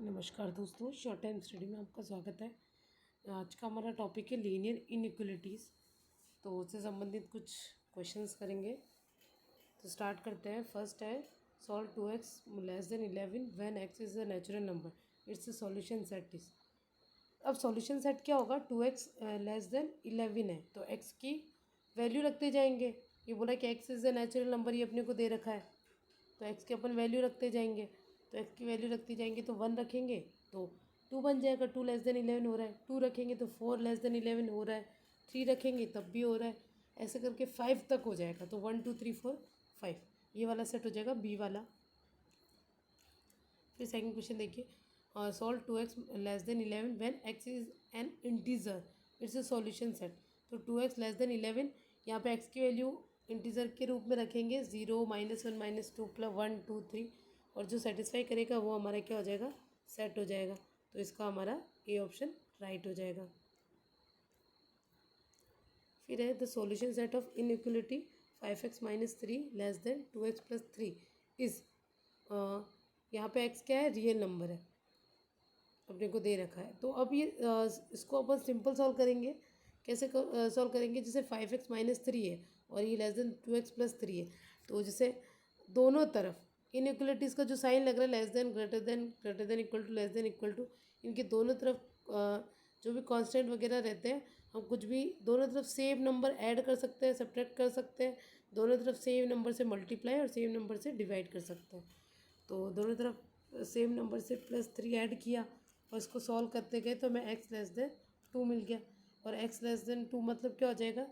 नमस्कार दोस्तों, short time study में आपका स्वागत है। आज का हमारा टॉपिक है लीनियर इनइक्वलिटीज़। तो उससे संबंधित कुछ क्वेश्चंस करेंगे। तो स्टार्ट करते हैं। फर्स्ट है solve 2x less than 11 when x is a natural number. It's a solution set is. अब सॉल्यूशन सेट क्या होगा? 2x लेस देन 11 है तो x की वैल्यू रखते जाएंगे। ये बोला कि x is a natural number, ये अपने को दे रखा है तो x की अपन वैल्यू रखते जाएंगे। तो x की वैल्यू रखती जाएंगे तो 1 रखेंगे तो 2 बन जाएगा। 2 लेस देन 11 हो रहा है। 2 रखेंगे तो 4 लेस देन 11 हो रहा है। 3 रखेंगे तब भी हो रहा है। ऐसे करके 5 तक हो जाएगा। तो 1 2 3 4 5 ये वाला सेट हो जाएगा, बी वाला। फिर सेकंड क्वेश्चन देखिए, solve 2x less than 11 when x is an integer. It's a solution set. तो 2x लेस देन 11, यहाँ पे x की वैल्यू इंटीजर के रूप में रखेंगे, 0 -1 -2 प्लस 1 2 3, और जो सेटिस्फाई करेगा वो हमारा क्या हो जाएगा? सेट हो जाएगा। तो इसका हमारा ए ऑप्शन राइट हो जाएगा। फिर है the solution set of inequality 5x - 3 less then 2x + 3 is. यहाँ पे x क्या है? रियल नंबर है, अपने को दे रखा है। तो अब ये इसको अपन सिंपल सॉल्व करेंगे। कैसे सॉल्व करेंगे? जैसे 5x - 3 है और ये लेस देन 2x + 3 है। तो जैसे दोनों तरफ इनइक्वलिटीज़ का जो साइन लग रहा है, less than, greater than, equal to, less than, equal to, इनके दोनों तरफ जो भी कांस्टेंट वगैरह रहते हैं, हम कुछ भी दोनों तरफ सेम नंबर ऐड कर सकते हैं, सब्ट्रैक्ट कर सकते हैं। दोनों तरफ सेम नंबर से मल्टीप्लाई और सेम नंबर से डिवाइड कर सकते हैं। तो दोनों तरफ सेम नंबर से +3 ऐड किया और इसको सॉल्व करते गए तो हमें x लेस देन 2 मिल गया। और x लेस देन 2 मतलब क्या हो जाएगा?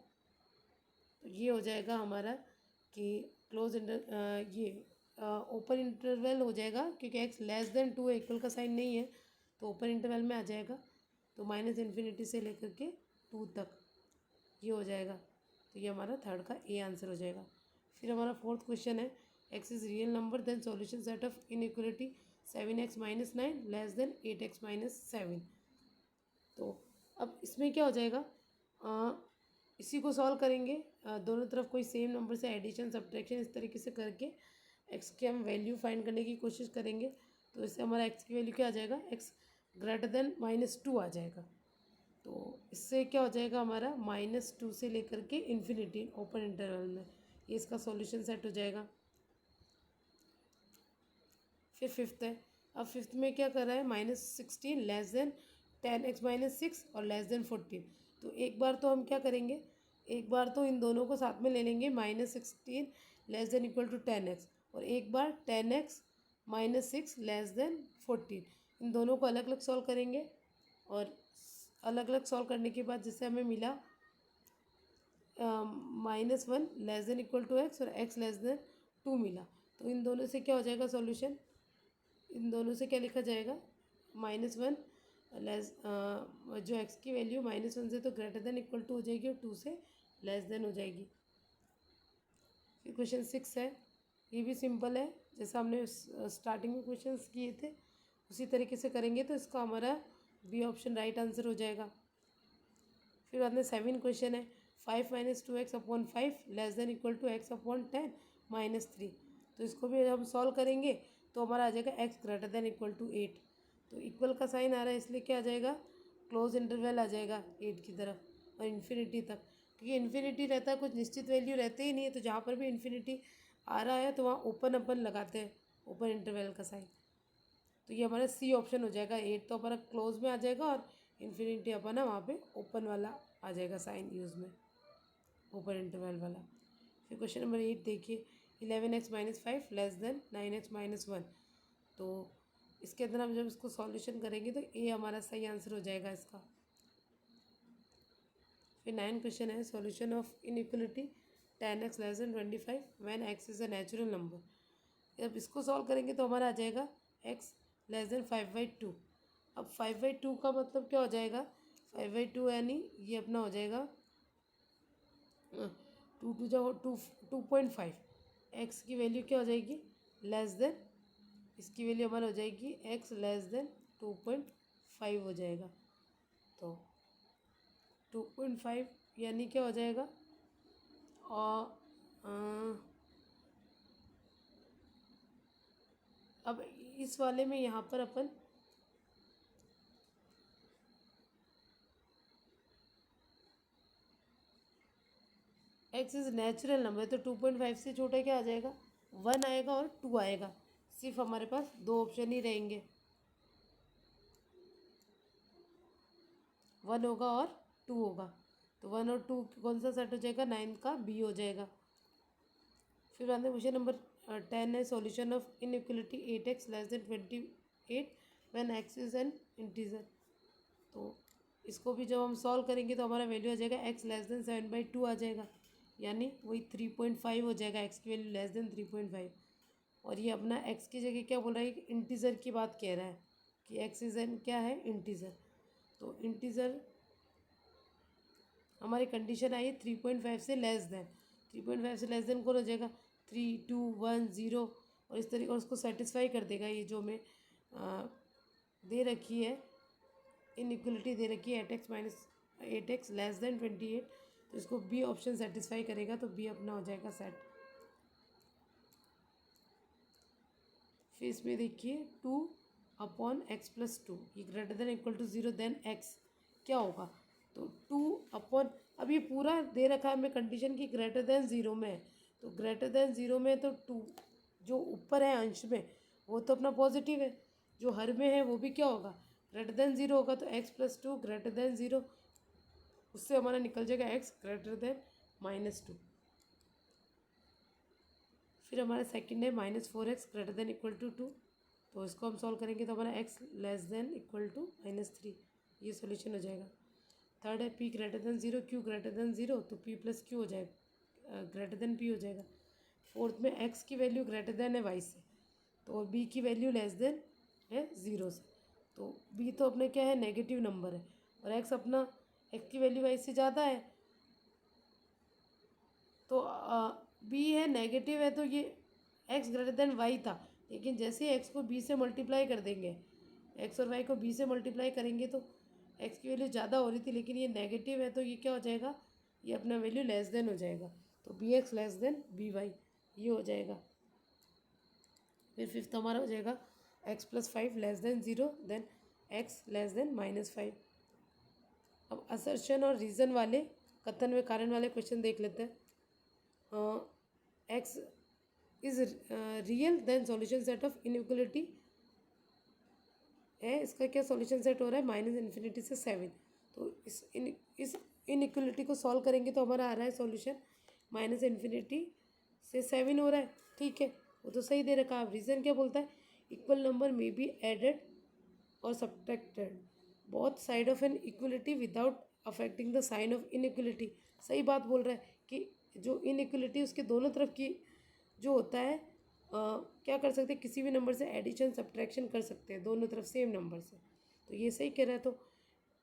तो ये हो जाएगा हमारा कि क्लोज इंटर ये ओपन इंटरवल हो जाएगा, क्योंकि x लेस देन 2 है, इक्वल का साइन नहीं है तो ओपन इंटरवल में आ जाएगा। तो -∞ से लेकर के 2 तक ये हो जाएगा। तो ये हमारा थर्ड का ए आंसर हो जाएगा। फिर हमारा फोर्थ क्वेश्चन है, x is real number then solution set of inequality 7x - 9 less than 8x - 7। तो अब इसमें क्या हो जाएगा? इसी को सॉल्व करेंगे। दोनों तरफ कोई सेम नंबर से एडिशन सब्ट्रैक्शन इस तरीके से करके x की हम वैल्यू फाइंड करने की कोशिश करेंगे। तो इससे हमारा x की वैल्यू क्या आ जाएगा? x ग्रेटर देन -2 आ जाएगा। तो इससे क्या हो जाएगा हमारा? -2 से लेकर के इन्फिनिटी ओपन इंटरवल में, ये इसका सॉल्यूशन सेट हो जाएगा। फिर फिफ्थ है। अब फिफ्थ में क्या कर रहा है? -16 लेस देन 10x - 6 और लेस देन 14। तो एक बार तो हम क्या करेंगे, एक बार तो इन दोनों को साथ में ले लेंगे, -16 less than equal to 10x, और एक बार 10x - 6 लेस देन 14। इन दोनों को अलग अलग सॉल्व करेंगे और अलग अलग सॉल्व करने के बाद जैसे हमें मिला -1 less than equal to x और x लेस देन 2 मिला। तो इन दोनों से क्या हो जाएगा सॉल्यूशन? इन दोनों से क्या लिखा जाएगा? -1 लेस जो x की वैल्यू -1 से तो ग्रेटर देन इक्वल टू हो जाएगी और 2 से लेस देन हो जाएगी। फिर क्वेश्चन 6 है, ये भी सिंपल है, जैसा हमने स्टार्टिंग में क्वेश्चंस किए थे उसी तरीके से करेंगे। तो इसका हमारा बी ऑप्शन राइट आंसर हो जाएगा। फिर बाद में 7 क्वेश्चन है, 5 - 2x upon 5 less than equal to x upon 10 -3। तो इसको भी हम सॉल्व करेंगे तो हमारा आ जाएगा x greater than equal to 8। तो इक्वल का साइन आ रहा है इसलिए क्या आ जाएगा? क्लोज इंटरवल आ जाएगा 8 की तरफ और इन्फिनिटी तक, क्योंकि इन्फिनिटी रहता है, कुछ निश्चित वैल्यू रहते ही नहीं है। तो जहाँ पर भी इन्फिनिटी आ रहा है तो वहाँ ओपन अपन लगाते हैं, ओपन इंटरवल का साइन। तो ये हमारा सी ऑप्शन हो जाएगा। 8 तो हमारा क्लोज में आ जाएगा और इन्फिनिटी अपना वहाँ पे ओपन वाला आ जाएगा साइन यूज़ में, ओपन इंटरवल वाला। फिर क्वेश्चन नंबर 8 देखिए, 11x - 5 लेस देन 9x - 1। तो इसके अंदर हम जब इसको सॉल्यूशन करेंगे तो ए हमारा सही आंसर हो जाएगा इसका। फिर 9 क्वेश्चन है, solution of inequality 10x less than 25 when x is a natural number. जब इसको सॉल्व करेंगे तो हमारा आ जाएगा x लेस देन 5/2। अब 5/2 का मतलब क्या हो जाएगा? 5/2 यानी ये अपना हो जाएगा 2 टू जो 2.5। एक्स की वैल्यू क्या हो जाएगी? लेस देन, इसकी वैल्यू हमारा हो जाएगी x लेस देन 2.5 हो जाएगा। तो 2.5 यानी क्या हो जाएगा? और अब इस वाले में यहाँ पर अपन एक्स इज नेचुरल नंबर, तो 2.5 से छोटा क्या आ जाएगा, 1 आएगा और 2 आएगा। सिर्फ हमारे पास दो ऑप्शन ही रहेंगे, 1 होगा और 2 होगा। तो 1 और 2 कौन सा सेट हो जाएगा, 9 का बी हो जाएगा। फिर आते क्वेश्चन नंबर 10 है, solution of inequality 8x less than 28 when x is an integer. तो इसको भी जब हम सॉल्व करेंगे तो हमारा वैल्यू आ जाएगा x लेस देन 7/2 आ जाएगा, यानी वही 3.5 हो जाएगा, x की वैल्यू लेस देन 3.5। और ये अपना x की जगह क्या बोल रहा है, इंटीजर की बात कह रहा है कि x इज एन क्या है, इंटीजर। तो इंटीजर हमारी कंडीशन आई 3.5 से लेस देन, 3.5 से लेस देन कौन हो जाएगा, 3, 2, 1, 0, और इस तरीके और उसको सेटिस्फाई कर देगा। ये जो हमें दे रखी है इनइक्वलिटी दे रखी है 8x लेस देन 28, तो इसको बी ऑप्शन सेटिस्फाई करेगा, तो बी अपना हो जाएगा सेट। फिर इसमें देखिए 2/x+2 ये greater than equal to 0 then x क्या होगा, तो 2 अब ये पूरा दे रखा है हमें कंडीशन की ग्रेटर देन 0 में है, तो ग्रेटर देन 0 में तो 2 जो ऊपर है अंश में वो तो अपना पॉजिटिव है, जो हर में है वो भी क्या होगा, ग्रेटर देन 0 होगा। तो x+2 ग्रेटर देन 0, उससे हमारा निकल जाएगा x ग्रेटर देन -2। फिर हमारा सेकंड है -4x greater than equal to 2, तो इसको हम सॉल्व करेंगे तो हमारा x less than equal to -3, ये सॉल्यूशन हो जाएगा। थर्ड है p greater than 0 q greater than 0, तो p प्लस q हो जाएगा, ग्रेटर देन p हो जाएगा। फोर्थ में x की वैल्यू ग्रेटर देन है y से, तो b की वैल्यू लेस देन है 0 से, तो b तो अपने क्या है, नेगेटिव नंबर है, और x अपना x की वैल्यू y से ज़्यादा है, तो b है नेगेटिव है, तो ये x ग्रेटर देन y था, लेकिन जैसे ही x को b से मल्टीप्लाई कर देंगे, x और y को b से मल्टीप्लाई करेंगे तो x की वैल्यू ज़्यादा हो रही थी, लेकिन ये नेगेटिव है, तो ये क्या हो जाएगा, ये अपना वैल्यू लेस देन हो जाएगा, तो bx लेस देन by ये हो जाएगा। फिर फिफ्थ हमारा हो जाएगा x+5 less than 0 then x less than -5। अब असर्शन और रीज़न वाले, कथन व कारण वाले क्वेश्चन देख लेते हैं। x is real then solution set of inequality है, इसका क्या सॉल्यूशन सेट हो रहा है, -∞ से 7, तो इस इनइक्वलिटी को सॉल्व करेंगे तो हमारा आ रहा है सॉल्यूशन -∞ से 7 हो रहा है, ठीक है, वो तो सही दे रखा है। अब रीज़न क्या बोलता है, equal number may be added और subtracted both side of an equality without affecting the sign of inequality. सही बात बोल रहा है कि जो इनइक्वलिटी उसके दोनों तरफ की जो होता है, क्या कर सकते हैं, किसी भी नंबर से एडिशन सब्ट्रैक्शन कर सकते हैं दोनों तरफ सेम नंबर से, तो ये सही कह रहा है। तो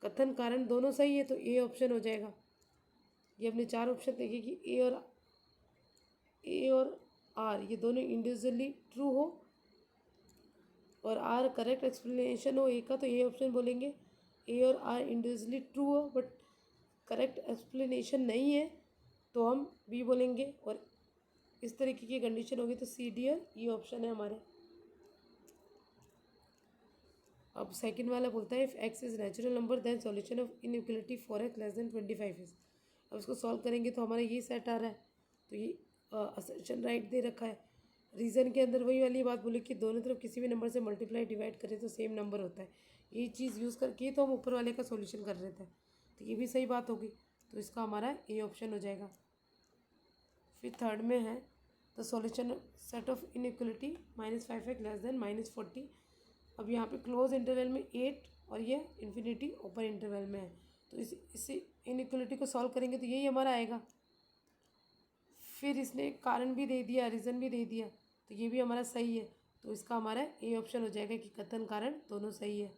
कथन कारण दोनों सही है, तो ए ऑप्शन हो जाएगा। ये अपने चार ऑप्शन देखे कि ए और आर ये दोनों इंडिविजुअली ट्रू हो और आर करेक्ट एक्सप्लेनेशन हो ए का, तो ये ऑप्शन बोलेंगे। ए और आर इंडिविजुअली ट्रू हो बट करेक्ट एक्सप्लेनेशन नहीं है, तो हम बी बोलेंगे, और इस तरीके की कंडीशन होगी तो सी, डी और ई ऑप्शन है हमारे। अब सेकंड वाला बोलता है if x is natural number then solution of inequality 4x less than 25 is. अब इसको सॉल्व करेंगे तो हमारा ये सेट आ रहा है, तो ये असर्शन राइट दे रखा है। रीज़न के अंदर वही वाली बात बोली कि दोनों तरफ किसी भी नंबर से मल्टीप्लाई डिवाइड करें तो सेम नंबर होता है, ये चीज़ यूज़ करके तो हम ऊपर वाले का सॉल्यूशन कर रहे थे, तो ये भी सही बात होगी, तो इसका हमारा ए ऑप्शन हो जाएगा। फिर थर्ड में है the solution set of inequality -5x less than -40। अब यहाँ पे क्लोज इंटरवल में 8 और ये इन्फिनिटी ओपन इंटरवल में है, तो इसी इनइक्वलिटी को सॉल्व करेंगे तो यही हमारा आएगा। फिर इसने कारण भी दे दिया, रीज़न भी दे दिया, तो ये भी हमारा सही है, तो इसका हमारा ए ऑप्शन हो जाएगा कि कथन कारण दोनों सही है।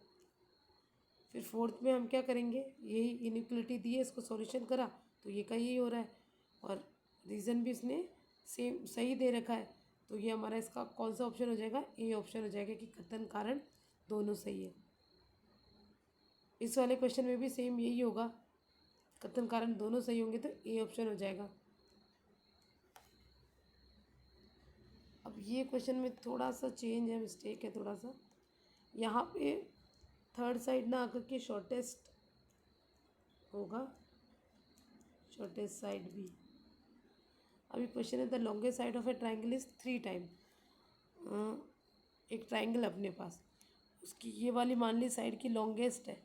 फिर फोर्थ में हम क्या करेंगे, यही इनइक्वलिटी दी है, इसको सॉल्यूशन करा तो ये का यही हो रहा है, और रीज़न भी इसने सेम सही दे रखा है, तो ये हमारा इसका कौन सा ऑप्शन हो जाएगा, ए ऑप्शन हो जाएगा कि कथन कारण दोनों सही है। इस वाले क्वेश्चन में भी सेम यही होगा, कथन कारण दोनों सही होंगे तो ए ऑप्शन हो जाएगा। अब ये क्वेश्चन में थोड़ा सा चेंज है, मिस्टेक है थोड़ा सा, यहाँ पे थर्ड साइड ना आकर के शॉर्टेस्ट होगा, शॉर्टेस्ट साइड भी, अभी क्वेश्चन है the longest side of A triangle is 3 time. एक ट्राइंगल अपने पास, उसकी ये वाली मान ली साइड की लॉन्गेस्ट है।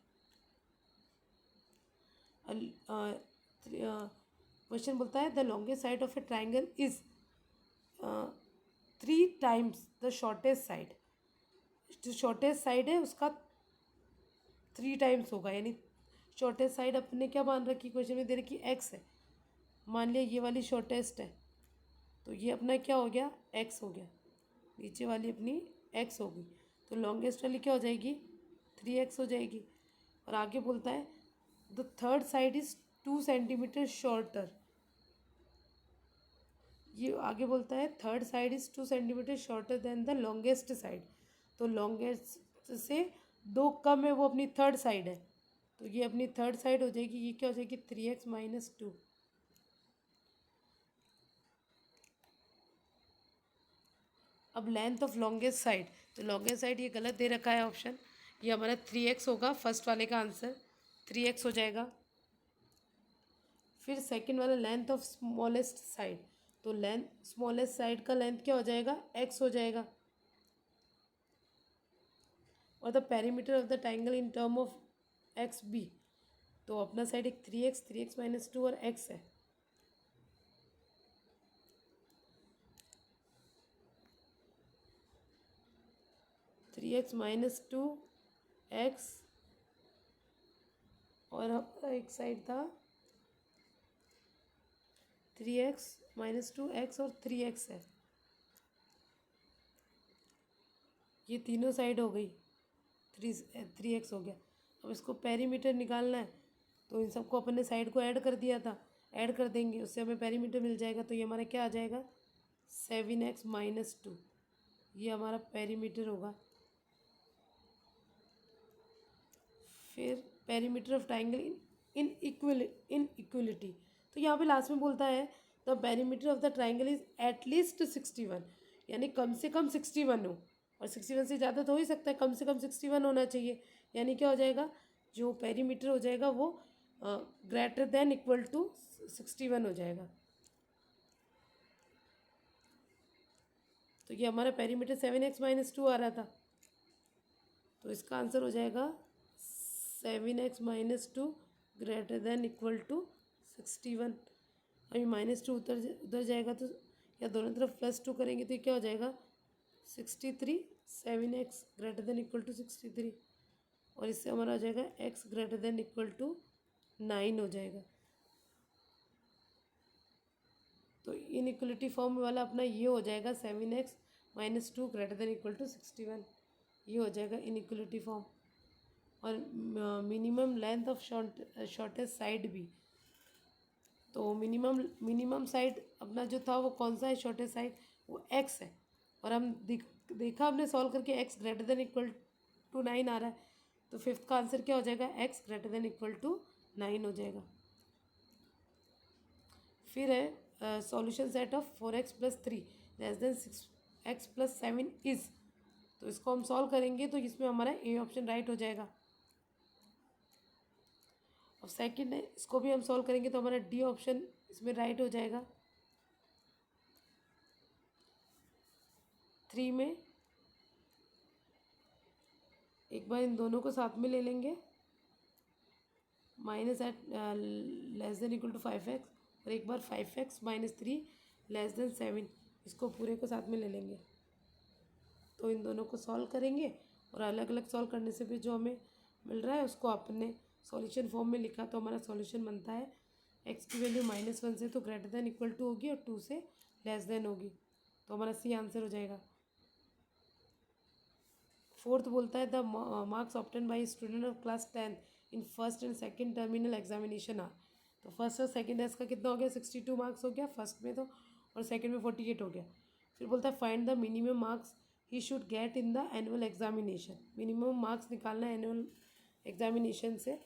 क्वेश्चन बोलता है the longest side of A triangle is 3 times the shortest side. जो शॉर्टेस्ट साइड है उसका 3 टाइम्स होगा, यानी शॉर्टेस्ट साइड अपने क्या मान रखी क्वेश्चन में दे रखी एक्स है। मान लिया ये वाली शॉर्टेस्ट है तो ये अपना क्या हो गया एक्स हो गया, नीचे वाली अपनी एक्स होगी, तो लॉन्गेस्ट वाली क्या हो जाएगी 3x हो जाएगी। और आगे बोलता है the third side is 2 centimetre shorter. ये आगे बोलता है third side is 2 centimetre shorter than the longest side. तो लॉन्गेस्ट से 2 कम है, वो अपनी थर्ड साइड है, तो ये अपनी थर्ड साइड हो जाएगी। ये क्या हो जाएगी 3x - 2। अब लेंथ ऑफ लॉन्गेस्ट साइड, तो लॉन्गेस्ट साइड ये गलत दे रखा है ऑप्शन, ये हमारा 3x होगा, फर्स्ट वाले का आंसर 3x हो जाएगा। फिर सेकंड वाला लेंथ ऑफ स्मॉलेस्ट साइड, तो लेंथ स्मॉलेस्ट साइड का लेंथ क्या हो जाएगा x हो जाएगा। और the perimeter of the triangle in term of x b, तो अपना साइड एक 3x 3x - 2 और x है। थ्री एक्स -2 x और हमारा एक साइड था 3x -2 x और 3x है। ये तीनों साइड हो गई, 3x हो गया। अब इसको पेरीमीटर निकालना है, तो इन सबको अपन ने साइड को ऐड कर दिया था, ऐड कर देंगे उससे हमें पेरीमीटर मिल जाएगा। तो ये हमारा क्या आ जाएगा 7x - 2, ये हमारा पेरीमीटर होगा। फिर perimeter of triangle in equality, तो यहाँ पे लास्ट में बोलता है the perimeter of the triangle is at least 61, यानी कम से कम 61 हो, और 61 से ज़्यादा तो हो ही सकता है, कम से कम 61 होना चाहिए। यानी क्या हो जाएगा जो पेरीमीटर हो जाएगा वो ग्रेटर देन इक्वल टू 61 हो जाएगा। तो ये हमारा पेरीमीटर 7x - 2 आ रहा था, तो इसका आंसर हो जाएगा 7x - 2 greater than equal to 61। अभी -2 उधर जाएगा, तो या दोनों तरफ +2 करेंगे तो ये क्या हो जाएगा 63। 7x greater than equal to 63, और इससे हमारा हो जाएगा x greater than equal to 9 हो जाएगा। तो इनइक्वलिटी फॉर्म वाला अपना ये हो जाएगा 7x - 2 greater than equal to 61, ये हो जाएगा इनइक्वलिटी फॉर्म। और minimum length of shortest side भी, तो मिनिमम साइड अपना जो था वो कौन सा है शॉर्टेस्ट साइड, वो x है। और हम देखा हमने सॉल्व करके x greater than equal to 9 आ रहा है, तो फिफ्थ का आंसर क्या हो जाएगा x greater than equal to 9 हो जाएगा। फिर है solution set of 4x + 3 less than 6x + 7 is, तो इसको हम सॉल्व करेंगे तो इसमें हमारा ए ऑप्शन राइट हो जाएगा। और सेकंड है इसको भी हम सॉल्व करेंगे तो हमारा डी ऑप्शन इसमें राइट हो जाएगा। 3 में एक बार इन दोनों को साथ में ले लेंगे, minus eight less than equal to 5x, और एक बार 5x - 3 लेस देन 7, इसको पूरे को साथ में ले लेंगे। तो इन दोनों को सॉल्व करेंगे, और अलग अलग सॉल्व करने से भी जो हमें मिल रहा है उसको आपने सॉल्यूशन फॉर्म में लिखा, तो हमारा सॉल्यूशन बनता है x की वैल्यू -1 से तो ग्रेटर देन इक्वल टू होगी और 2 से लेस देन होगी, तो हमारा सी आंसर हो जाएगा। फोर्थ बोलता है the marks obtain by student of class 10 in first and second terminal examination are, तो फर्स्ट और सेकंड टेस्ट का कितना हो गया 62 मार्क्स हो गया फर्स्ट में, तो और सेकंड में 48 हो गया। फिर बोलता है find the minimum marks he should get in the annual examination, minimum marks निकालना है एनुअल एग्जामिनेशन से,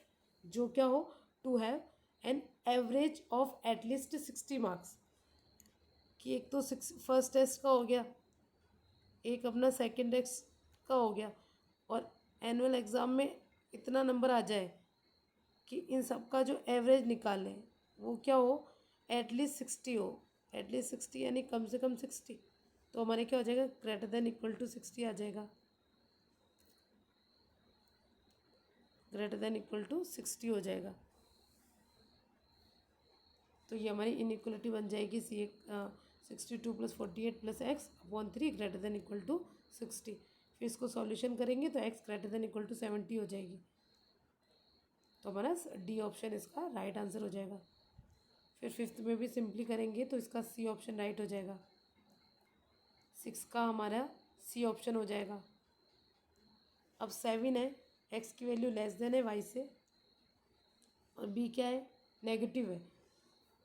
जो क्या हो to have an average of at least 60 marks, कि एक तो फर्स्ट टेस्ट का हो गया, एक अपना सेकंड टेस्ट का हो गया, और एनुअल एग्ज़ाम में इतना नंबर आ जाए कि इन सब का जो एवरेज निकालें वो क्या हो एटलीस्ट 60 हो, एटलीस्ट 60 यानी कम से कम 60, तो हमारे क्या हो जाएगा, ग्रेटर देन इक्वल टू 60 आ जाएगा, ग्रेटर देन इक्वल टू 60 हो जाएगा। तो ये हमारी इनइक्वलिटी बन जाएगी 62 + 48 + x/3 greater than equal to 60। फिर इसको सॉल्यूशन करेंगे तो x greater than equal to 70 हो जाएगी। तो हमारा डी ऑप्शन इसका राइट आंसर हो जाएगा। फिर फिफ्थ में भी सिंपली करेंगे तो इसका सी ऑप्शन राइट हो जाएगा। 6 का हमारा सी ऑप्शन हो जाएगा। अब 7 है, x की वैल्यू लेस देन है y से, और b क्या है, नेगेटिव है।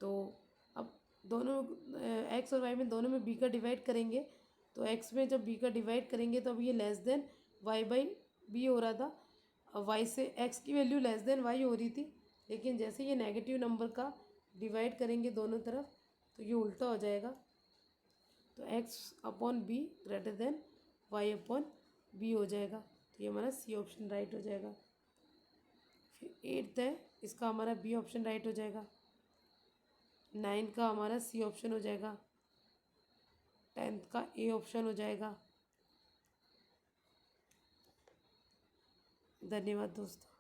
तो अब दोनों x और y में दोनों में b का डिवाइड करेंगे, तो x में जब b का डिवाइड करेंगे तो अब ये लेस देन y/b हो रहा था, y से x की वैल्यू लेस देन y हो रही थी, लेकिन जैसे ये नेगेटिव नंबर का डिवाइड करेंगे दोनों तरफ तो ये उल्टा हो जाएगा। तो x/b ग्रेटर देन y/b हो जाएगा। तो ये हमारा सी ऑप्शन राइट हो जाएगा। फिर 8th है, इसका हमारा बी ऑप्शन राइट हो जाएगा। 9 का हमारा सी ऑप्शन हो जाएगा। 10th का ए ऑप्शन हो जाएगा। धन्यवाद दोस्तों।